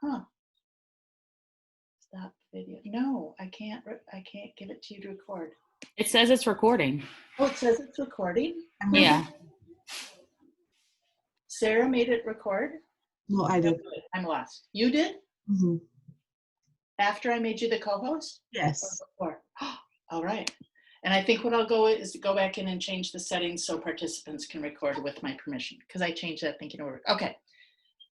Huh. Stop video. No, I can't give it to you to record. It says it's recording. Oh, it says it's recording. Yeah. Sarah made it record. No, I did. I'm lost. You did? Mm-hmm. After I made you the co-host? Yes. Or before? All right. And I think what I'll go is go back in and change the settings so participants can record with my permission, because I changed that thinking over. Okay.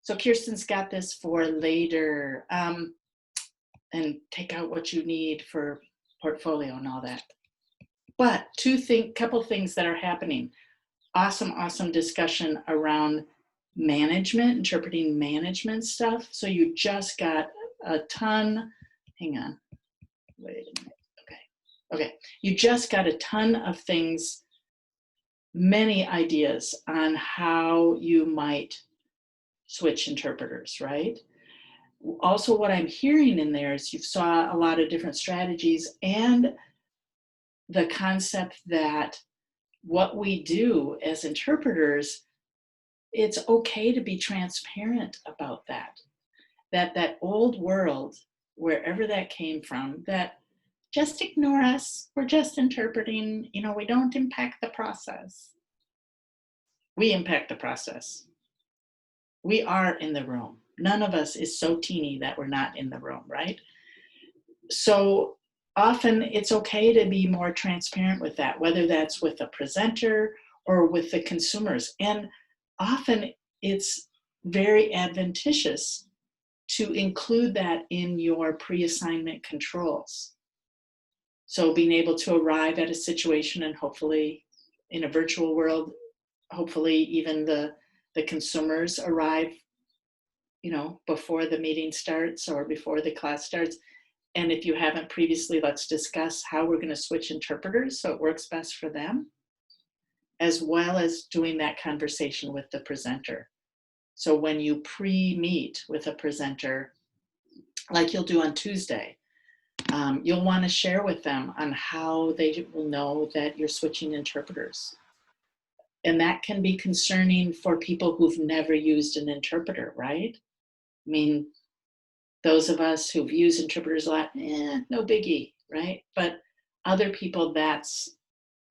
So Kirsten's got this for later. And take out what you need for portfolio and all that. But couple things that are happening. Awesome discussion around management, interpreting management stuff. So you just got a ton, hang on, wait a minute, okay. You just got a ton of things, many ideas on how you might switch interpreters, right? Also, what I'm hearing in there is you saw a lot of different strategies and the concept that what we do as interpreters, it's okay to be transparent about that. That old world, wherever that came from, that just ignore us, we're just interpreting, we don't impact the process. We impact the process. We are in the room. None of us is so teeny that we're not in the room, right? So often it's okay to be more transparent with that, whether that's with the presenter or with the consumers. And often it's very advantageous to include that in your pre-assignment controls. So being able to arrive at a situation, and hopefully in a virtual world, hopefully even the consumers arrive before the meeting starts or before the class starts. And if you haven't previously, let's discuss how we're going to switch interpreters so it works best for them, as well as doing that conversation with the presenter. So when you pre-meet with a presenter, like you'll do on Tuesday, you'll want to share with them on how they will know that you're switching interpreters. And that can be concerning for people who've never used an interpreter, right? I mean, those of us who've used interpreters a lot, no biggie, right? But other people,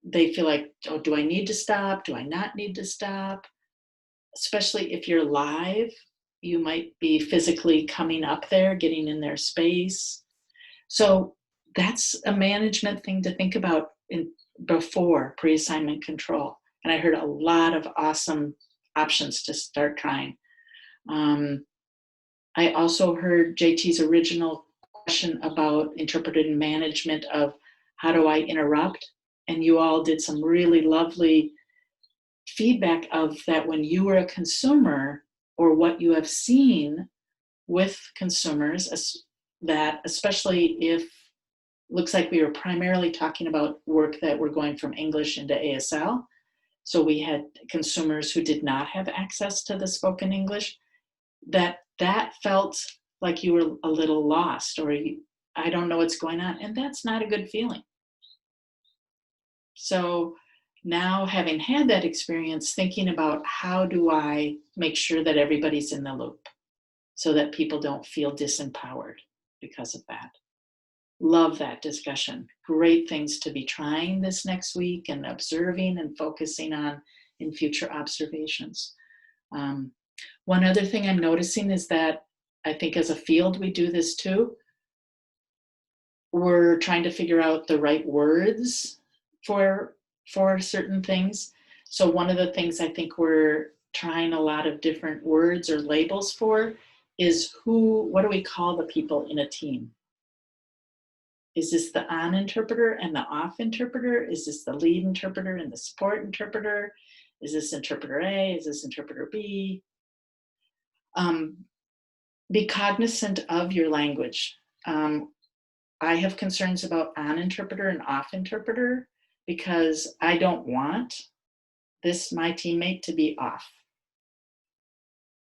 they feel like, oh, do I need to stop? Do I not need to stop? Especially if you're live, you might be physically coming up there, getting in their space. So that's a management thing to think about before pre-assignment control. And I heard a lot of awesome options to start trying. I also heard JT's original question about interpreting management of how do I interrupt? And you all did some really lovely feedback of that when you were a consumer or what you have seen with consumers, that especially if looks like we were primarily talking about work that were going from English into ASL. So we had consumers who did not have access to the spoken English, that felt like you were a little lost, or I don't know what's going on. And that's not a good feeling. So now, having had that experience, thinking about how do I make sure that everybody's in the loop so that people don't feel disempowered because of that. Love that discussion. Great things to be trying this next week and observing and focusing on in future observations. One other thing I'm noticing is that I think as a field we do this too. We're trying to figure out the right words for certain things. So one of the things I think we're trying a lot of different words or labels for is what do we call the people in a team? Is this the on interpreter and the off interpreter? Is this the lead interpreter and the support interpreter? Is this interpreter A? Is this interpreter B? Be cognizant of your language. I have concerns about on interpreter and off interpreter because I don't want my teammate to be off.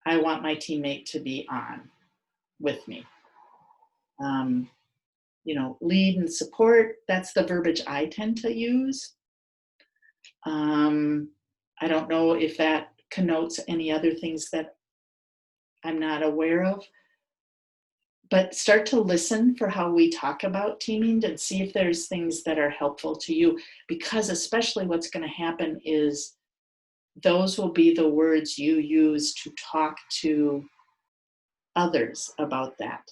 I want my teammate to be on with me. Lead and support, that's the verbiage I tend to use. I don't know if that connotes any other things that I'm not aware of, but start to listen for how we talk about teaming and see if there's things that are helpful to you, because especially what's going to happen is those will be the words you use to talk to others about that.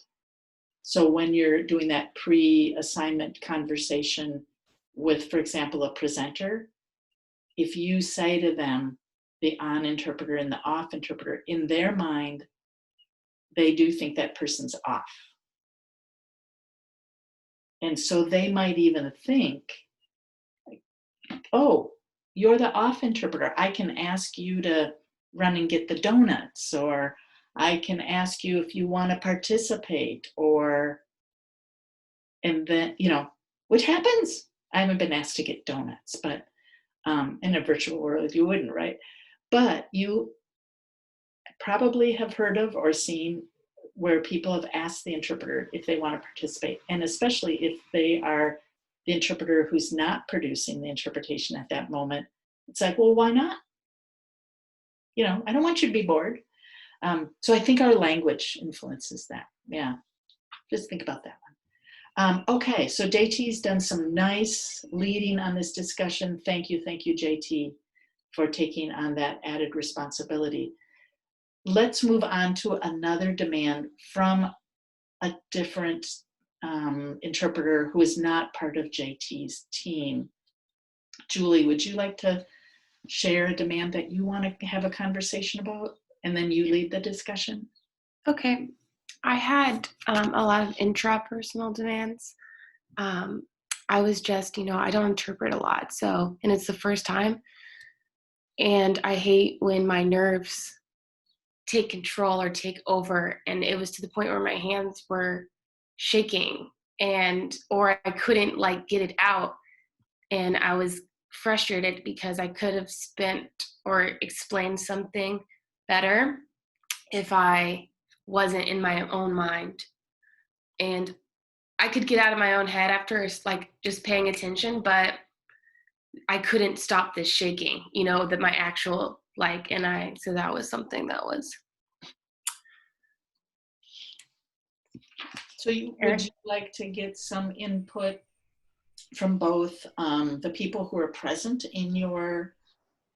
So when you're doing that pre-assignment conversation with, for example, a presenter, if you say to them the on interpreter and the off interpreter, in their mind, they do think that person's off. And so they might even think, oh, you're the off interpreter. I can ask you to run and get the donuts, or I can ask you if you want to participate, or, and then, which happens. I haven't been asked to get donuts, but in a virtual world, you wouldn't, right? But you probably have heard of or seen where people have asked the interpreter if they want to participate. And especially if they are the interpreter who's not producing the interpretation at that moment, it's like, well, why not? I don't want you to be bored. So I think our language influences that. Yeah, just think about that one. Okay, so JT's done some nice leading on this discussion. Thank you, JT, for taking on that added responsibility. Let's move on to another demand from a different interpreter who is not part of JT's team. Julie, would you like to share a demand that you want to have a conversation about, and then you lead the discussion? Okay. I had a lot of intrapersonal demands. I was just, I don't interpret a lot, and it's the first time, and I hate when my nerves take control or take over, and it was to the point where my hands were shaking, or I couldn't get it out, and I was frustrated because I could have spent or explained something better if I wasn't in my own mind. And I could get out of my own head after just paying attention, but I couldn't stop this shaking, that my actual so that was something that was. So would you like to get some input from both the people who are present in your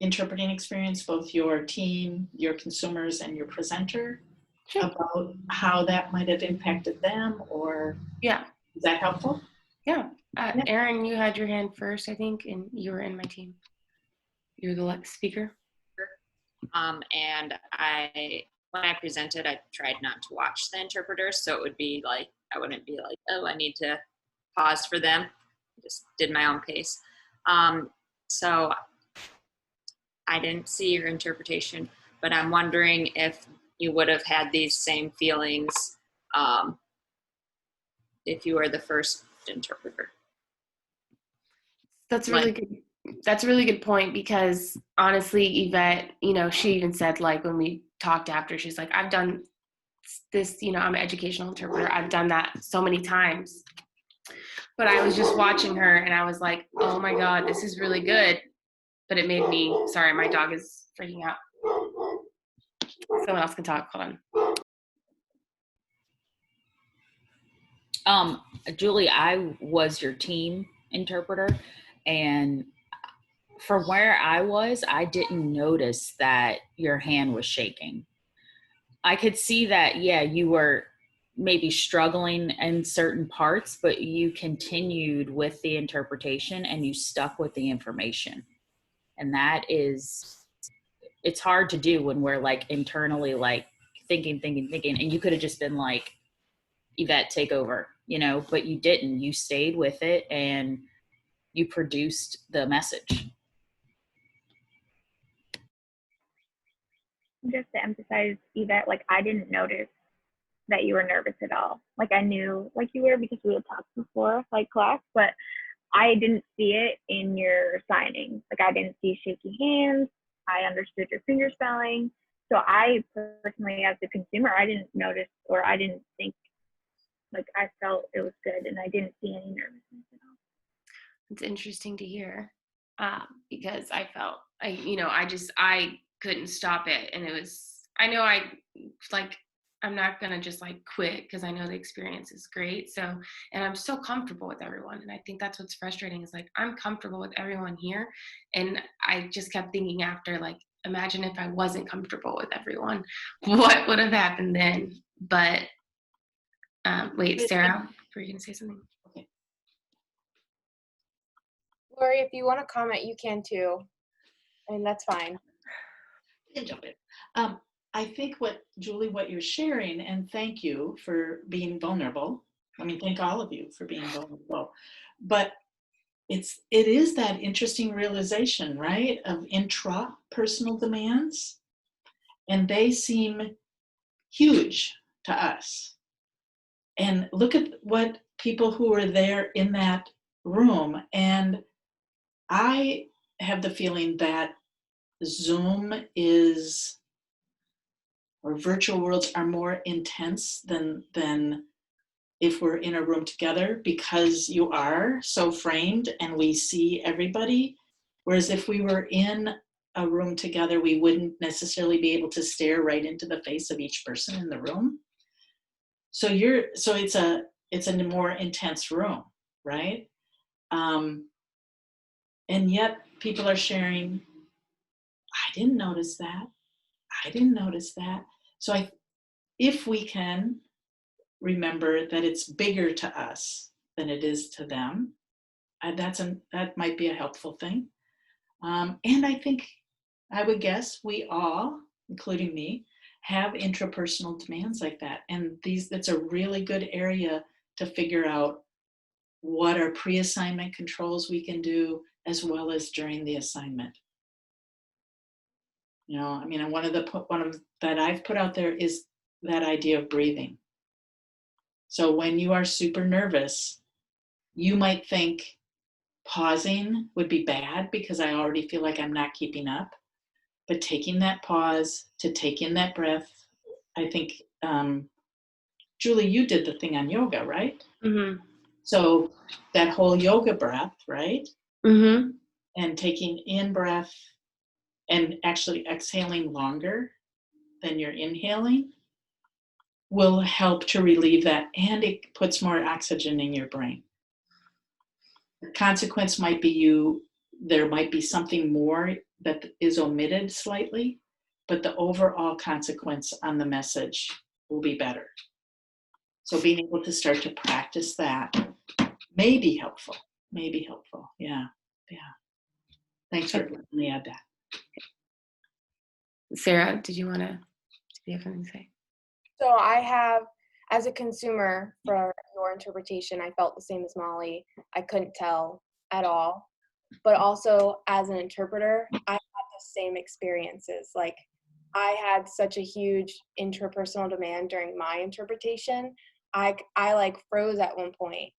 interpreting experience, both your team, your consumers, and your presenter? Sure. About how that might have impacted them, or yeah, is that helpful? Yeah. Erin, you had your hand first, I think, and you were in my team. You're the speaker. And when I presented, I tried not to watch the interpreters, so it would be I wouldn't be oh, I need to pause for them. I just did my own pace. So I didn't see your interpretation, but I'm wondering if you would have had these same feelings if you were the first interpreter. That's really good. That's a really good point, because honestly, Yvette, she even said when we talked after, she's like, I've done this, I'm an educational interpreter. I've done that so many times. But I was just watching her and I was like, oh my God, this is really good. But it made me, sorry, my dog is freaking out. Someone else can talk, hold on. Julie, I was your team interpreter, and from where I was, I didn't notice that your hand was shaking. I could see that, yeah, you were maybe struggling in certain parts, but you continued with the interpretation and you stuck with the information. And that it's hard to do when we're internally thinking, and you could have just been Yvette, take over, but you didn't. You stayed with it and you produced the message. Just to emphasize, Yvette, I didn't notice that you were nervous at all. I knew you were, because we had talked before, class, but I didn't see it in your signing. I didn't see shaky hands. I understood your finger spelling. So I personally, as a consumer, I didn't notice, or I didn't think, I felt it was good, and I didn't see any nervousness at all. It's interesting to hear, because I felt, I couldn't stop it. And it was, I know I I'm not gonna just like quit because I know the experience is great. So, and I'm so comfortable with everyone. And I think that's what's frustrating is like, I'm comfortable with everyone here. And I just kept thinking after, like, imagine if I wasn't comfortable with everyone, what would have happened then? But wait, Sarah, were you gonna say something? Okay. Lori, if you want to comment, you can too. And that's fine. You can jump in. I think Julie, what you're sharing, and thank you for being vulnerable. I mean, thank all of you for being vulnerable. But it is that interesting realization, right, of intrapersonal demands, and they seem huge to us. And look at what people who are there in that room, and I have the feeling that Zoom is, or virtual worlds are more intense than if we're in a room together, because you are so framed and we see everybody. Whereas if we were in a room together, we wouldn't necessarily be able to stare right into the face of each person in the room. So it's a more intense room, right? And yet people are sharing, I didn't notice that. I didn't notice that. So if we can remember that it's bigger to us than it is to them, that might be a helpful thing. And I think, I would guess we all, including me, have intrapersonal demands like that. And that's a really good area to figure out what are pre-assignment controls we can do, as well as during the assignment. You know, I mean, one of that I've put out there is that idea of breathing. So when you are super nervous, you might think pausing would be bad because I already feel like I'm not keeping up. But taking that pause to take in that breath, I think, Julie, you did the thing on yoga, right? Mm-hmm. So that whole yoga breath, right? Mm-hmm. And taking in breath and actually exhaling longer than you're inhaling will help to relieve that, and it puts more oxygen in your brain. The consequence might be there might be something more that is omitted slightly, but the overall consequence on the message will be better. So being able to start to practice that may be helpful. Yeah. Thanks for letting me add that. Sarah, do you have something to say? So I have, as a consumer for your interpretation, I felt the same as Molly. I couldn't tell at all. But also as an interpreter, I had the same experiences. Like I had such a huge interpersonal demand during my interpretation. I like froze at one point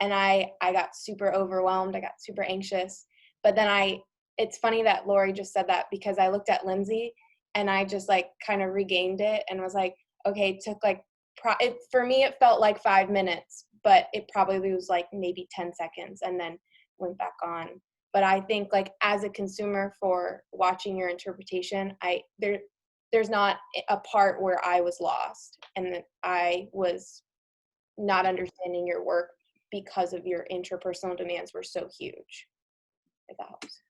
and I got super overwhelmed. I got super anxious. But then it's funny that Lori just said that, because I looked at Lindsay and I just like kind of regained it and was like, okay, it took like, for me, it felt like 5 minutes, but it probably was like maybe 10 seconds and then went back on. But I think like as a consumer for watching your interpretation, there's not a part where I was lost and that I was not understanding your work because of your interpersonal demands were so huge, if that helps.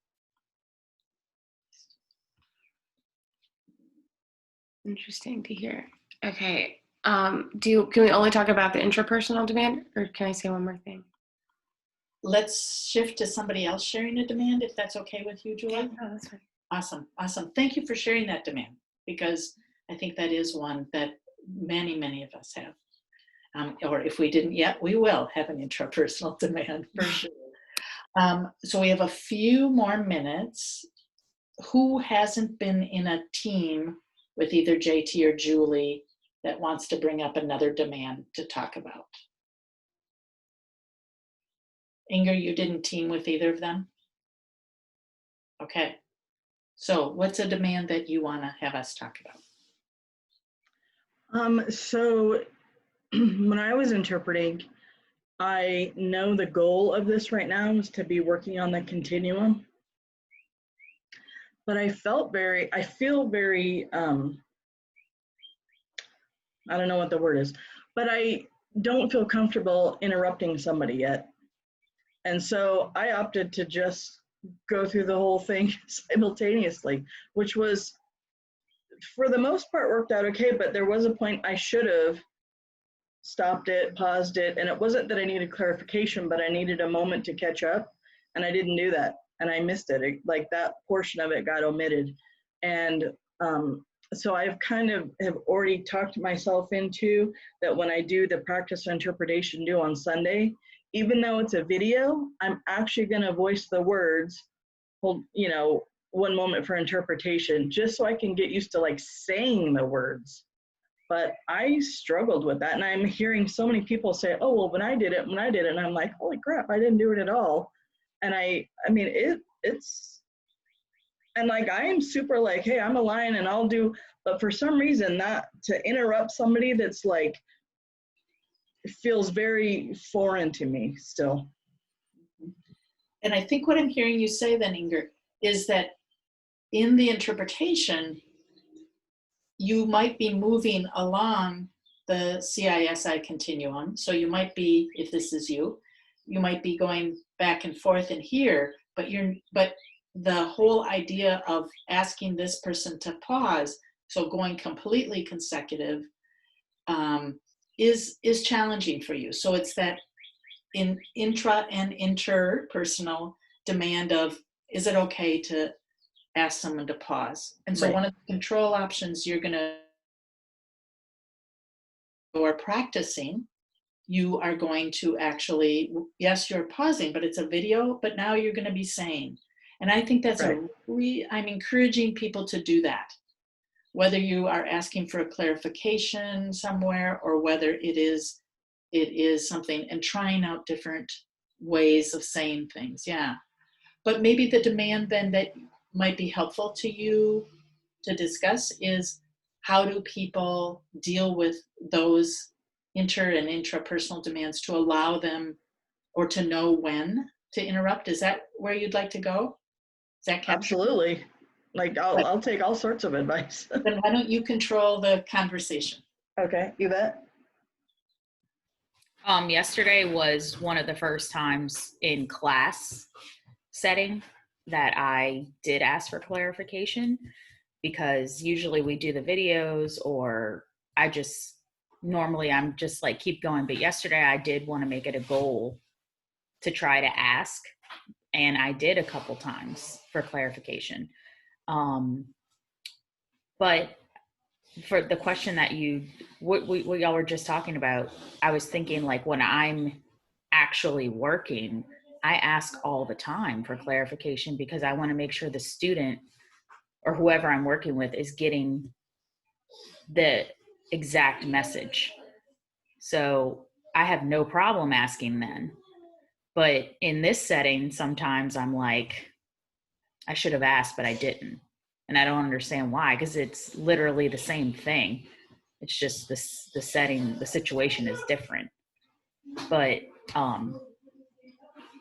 Interesting to hear. Okay. Can we only talk about the intrapersonal demand, or can I say one more thing? Let's shift to somebody else sharing a demand, if that's okay with you, Julie. Oh, that's fine. Awesome. Thank you for sharing that demand, because I think that is one that many of us have. Or if we didn't yet, we will have an intrapersonal demand for sure. So we have a few more minutes. Who hasn't been in a team with either JT or Julie that wants to bring up another demand to talk about? Inger, you didn't team with either of them? Okay. So what's a demand that you want to have us talk about? So when I was interpreting, I know the goal of this right now is to be working on the continuum. But I feel very I don't know what the word is, but I don't feel comfortable interrupting somebody yet. And so I opted to just go through the whole thing simultaneously, which was, for the most part, worked out okay, but there was a point I should have stopped it, paused it, and it wasn't that I needed clarification, but I needed a moment to catch up, and I didn't do that, and I missed it. Like that portion of it got omitted. And so I've kind of have already talked myself into that when I do the practice interpretation due on Sunday, even though it's a video, I'm actually going to voice the words, hold, you know, one moment for interpretation, just so I can get used to like saying the words. But I struggled with that, and I'm hearing so many people say, oh, well, when I did it, and I'm like, holy crap, I didn't do it at all. And I mean, it's, and like, I am super like, hey, I'm a lion and I'll do, but for some reason that to interrupt somebody that's like, it feels very foreign to me still. And I think what I'm hearing you say then, Inger, is that in the interpretation, you might be moving along the CISI continuum. So you might be, if this is you might be going back and forth in here, but the whole idea of asking this person to pause, so going completely consecutive, is challenging for you. So it's that in intra and interpersonal demand of, is it okay to ask someone to pause? And so one of the control options you're practicing, you are going to actually, yes, you're pausing, but it's a video, but now you're going to be saying. And I think that's I'm encouraging people to do that, whether you are asking for a clarification somewhere or whether it is something, and trying out different ways of saying things. Yeah. But maybe the demand then that might be helpful to you to discuss is, how do people deal with those inter and intrapersonal demands to allow them, or to know when to interrupt? Is that where you'd like to go? Is that captured? Absolutely. Like I'll take all sorts of advice. Then why don't you control the conversation? Okay, you bet. Yesterday was one of the first times in class setting that I did ask for clarification, because usually we do the videos, or I'm just like, keep going. But yesterday I did want to make it a goal to try to ask, and I did a couple times for clarification. But for the question that what y'all were just talking about, I was thinking, like, when I'm actually working, I ask all the time for clarification, because I want to make sure the student or whoever I'm working with is getting the exact message. So I have no problem asking then. But in this setting, sometimes I'm like, I should have asked, but I didn't. And I don't understand why, because it's literally the same thing. It's just the setting, the situation is different. But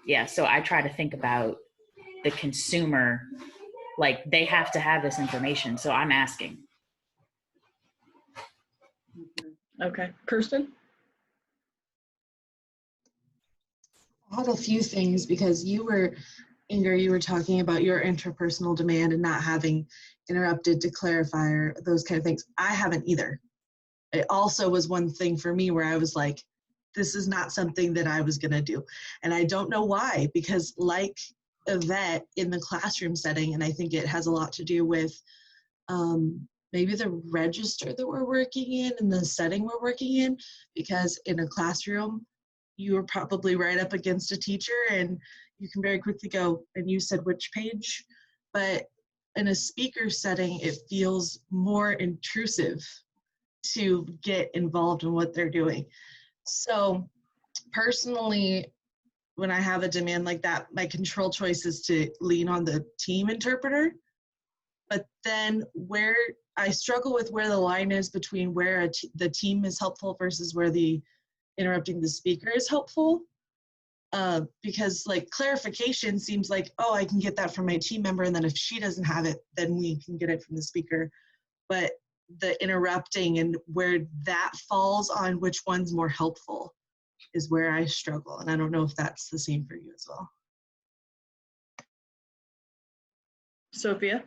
yeah, so I try to think about the consumer, like, they have to have this information, so I'm asking. Okay, Kirsten? I had a few things, because Inger, you were talking about your interpersonal demand and not having interrupted to clarify, or those kind of things. I haven't either. It also was one thing for me where I was like, this is not something that I was going to do. And I don't know why, because like Yvette, in the classroom setting, and I think it has a lot to do with maybe the register that we're working in and the setting we're working in, because in a classroom, you are probably right up against a teacher and you can very quickly go, and you said which page? But in a speaker setting, it feels more intrusive to get involved in what they're doing. So personally, when I have a demand like that, my control choice is to lean on the team interpreter. But then where I struggle with where the line is between where the team is helpful versus where the interrupting the speaker is helpful. Because like clarification seems like, oh, I can get that from my team member, and then if she doesn't have it, then we can get it from the speaker. But the interrupting and where that falls on which one's more helpful is where I struggle. And I don't know if that's the same for you as well. Sophia?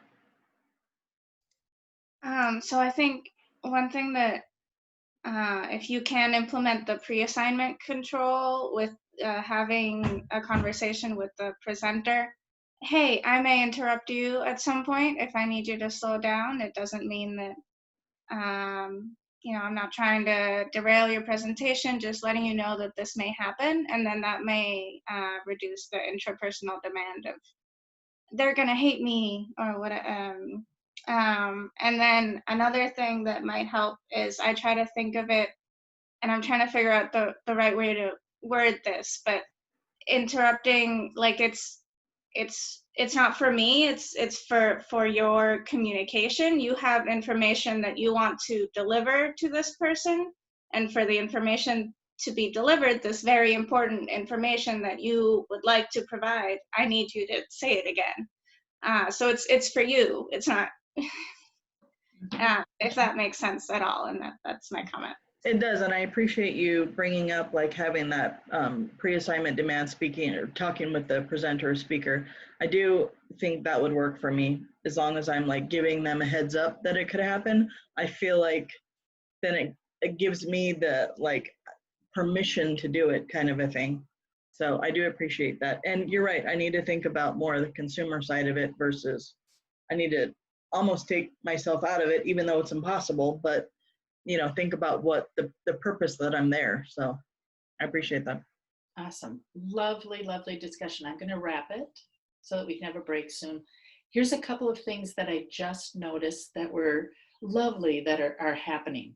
So I think one thing that if you can implement the pre-assignment control with having a conversation with the presenter, hey, I may interrupt you at some point if I need you to slow down. It doesn't mean that, I'm not trying to derail your presentation, just letting you know that this may happen. And then that may reduce the interpersonal demand of, they're gonna hate me or what. And then another thing that might help is I try to think of it, and I'm trying to figure out the right way to word this, but interrupting, like it's not for me, it's for your communication. You have information that you want to deliver to this person, and for the information to be delivered, this very important information that you would like to provide, I need you to say it again. So it's for you. It's not, if that makes sense at all. And that's my comment. It does, and I appreciate you bringing up like having that pre-assignment demand speaking or talking with the presenter or speaker. I do think that would work for me as long as I'm like giving them a heads up that it could happen. I feel like then it gives me the like permission to do it kind of a thing. So I do appreciate that. And you're right, I need to think about more of the consumer side of it versus I need to almost take myself out of it, even though it's impossible, but think about what the purpose that I'm there. So I appreciate that. Awesome. Lovely, lovely discussion. I'm going to wrap it so that we can have a break soon. Here's a couple of things that I just noticed that were lovely that are happening.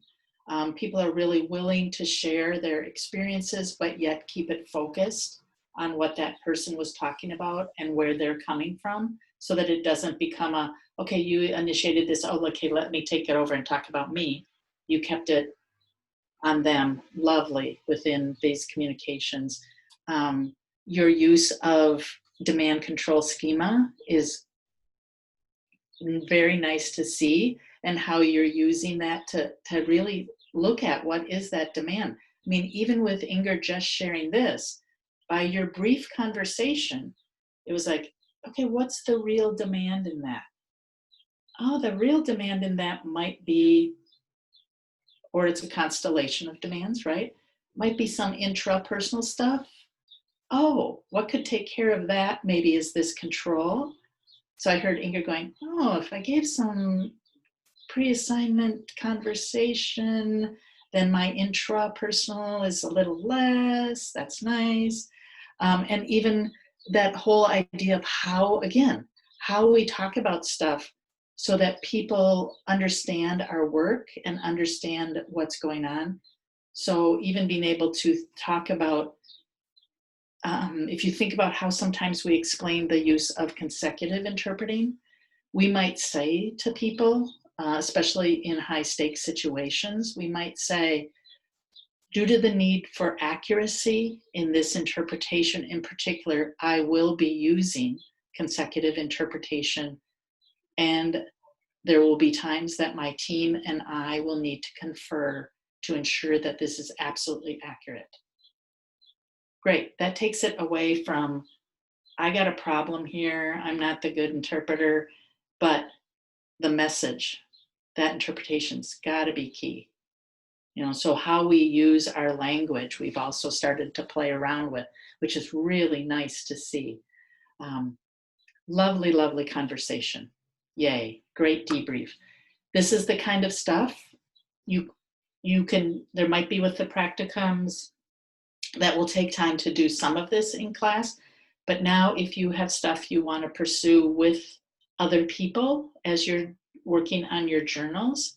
People are really willing to share their experiences, but yet keep it focused on what that person was talking about and where they're coming from, so that it doesn't become okay, you initiated this, oh, okay, let me take it over and talk about me. You kept it on them. Lovely within these communications. Your use of demand control schema is very nice to see, and how you're using that to really look at what is that demand. I mean, even with Inger just sharing this, by your brief conversation, it was like, okay, what's the real demand in that? Oh, the real demand in that might be, or it's a constellation of demands, right? Might be some intrapersonal stuff. Oh, what could take care of that? Maybe is this control. So I heard Inger going, oh, if I gave some pre-assignment conversation, then my intrapersonal is a little less. That's nice. And even that whole idea of how we talk about stuff so that people understand our work and understand what's going on. So even being able to talk about, if you think about how sometimes we explain the use of consecutive interpreting, we might say to people, especially in high stakes situations, we might say, due to the need for accuracy in this interpretation in particular, I will be using consecutive interpretation, and there will be times that my team and I will need to confer to ensure that this is absolutely accurate. Great, that takes it away from, I got a problem here, I'm not the good interpreter, but the message, that interpretation's gotta be key. So how we use our language, we've also started to play around with, which is really nice to see. Lovely, lovely conversation. Yay, great debrief. This is the kind of stuff you can, there might be with the practicums that will take time to do some of this in class, but now if you have stuff you want to pursue with other people as you're working on your journals,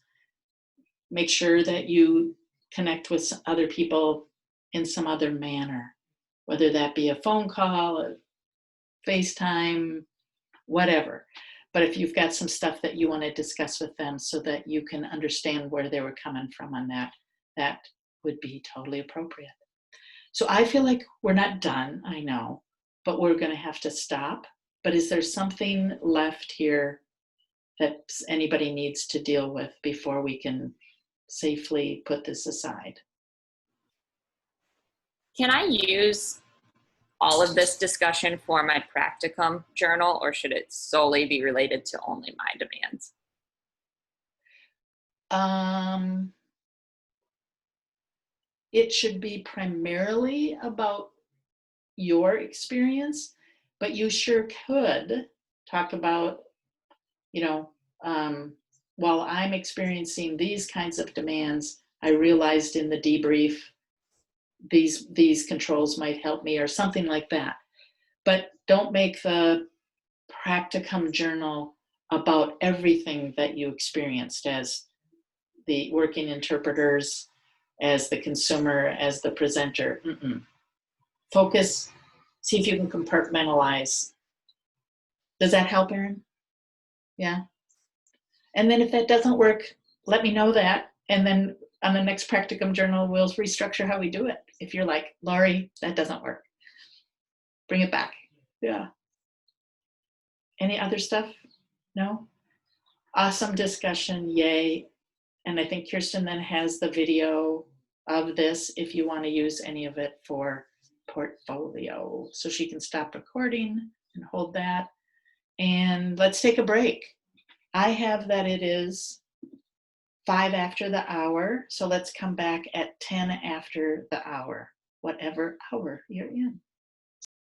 make sure that you connect with other people in some other manner, whether that be a phone call, a FaceTime, whatever. But if you've got some stuff that you want to discuss with them so that you can understand where they were coming from on that, that would be totally appropriate. So I feel like we're not done, I know, but we're going to have to stop. But is there something left here that anybody needs to deal with before we can safely put this aside. Can I use all of this discussion for my practicum journal, or should it solely be related to only my demands? It should be primarily about your experience, but you sure could talk about, you know, while I'm experiencing these kinds of demands, I realized in the debrief these controls might help me, or something like that. But don't make the practicum journal about everything that you experienced as the working interpreters, as the consumer, as the presenter. Focus, see if you can compartmentalize. Does that help, Erin? Yeah. And then if that doesn't work, let me know that. And then on the next practicum journal, we'll restructure how we do it. If you're like, Laurie, that doesn't work, bring it back. Yeah. Any other stuff? No? Awesome discussion, yay. And I think Kirsten then has the video of this if you want to use any of it for portfolio. So she can stop recording and hold that. And let's take a break. I have that it is 5 after the hour. So let's come back at 10 after the hour, whatever hour you're in.